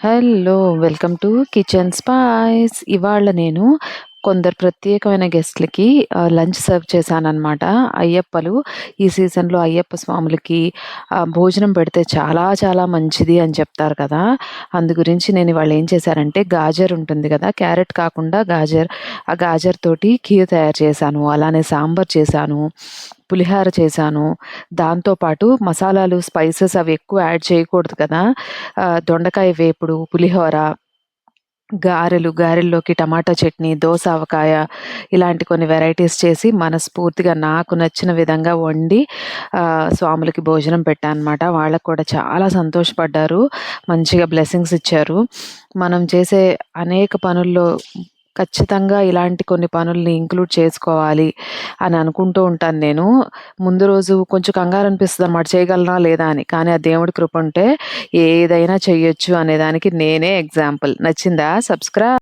Hello! Welcome to kitchen spice. ఇవాళ నేను కొందరు ప్రత్యేకమైన గెస్ట్‌లకి లంచ్ సర్వ్ చేశాననమాట. అయ్యప్పలు ఈ సీజన్‌లో అయ్యప్ప స్వాములకి భోజనం పెడితే చాలా చాలా మంచిది అని చెప్తారు కదా! అందు గురించి నేను ఇవాళ ఏం చేశానంటే గాజర్ ఉంటుంది కదా! క్యారెట్ కాకుండా గాజర్, ఆ గాజర్ తోటి ఖీర్ తయారు చేశాను. అలానే సాంబార్ చేశాను. పులిహార చేశాను. దాంతో పాటు మసాలాలు, స్పైసెస్ అవి ఎక్కువ యాడ్ చేయకూడదు కదా! దొండకాయ వేపుడు, పులిహోర, గారెల్లోకి టమాటా చట్నీ, దోస ఆవకాయ ఇలాంటి కొన్ని వెరైటీస్ చేసి మనస్ఫూర్తిగా నాకు నచ్చిన విధంగా వండి స్వాములకి భోజనం పెట్టానన్నమాట. వాళ్ళకి కూడా చాలా సంతోషపడ్డారు. మంచిగా బ్లెస్సింగ్స్ ఇచ్చారు. మనం చేసే అనేక పనుల్లో ఖచ్చితంగా ఇలాంటి కొన్ని పనుల్ని ఇంక్లూడ్ చేసుకోవాలి అని అనుకుంటూ ఉంటాను నేను. ముందు రోజు కొంచెం కంగారనిపిస్తదనమాట చేయగలనా లేదా అని. కానీ ఆ దేవుడి కృప ఉంటే ఏదైనా చెయ్యొచ్చు అనేదానికి నేనే ఎగ్జాంపుల్. నచ్చిందా? సబ్స్క్రైబ్.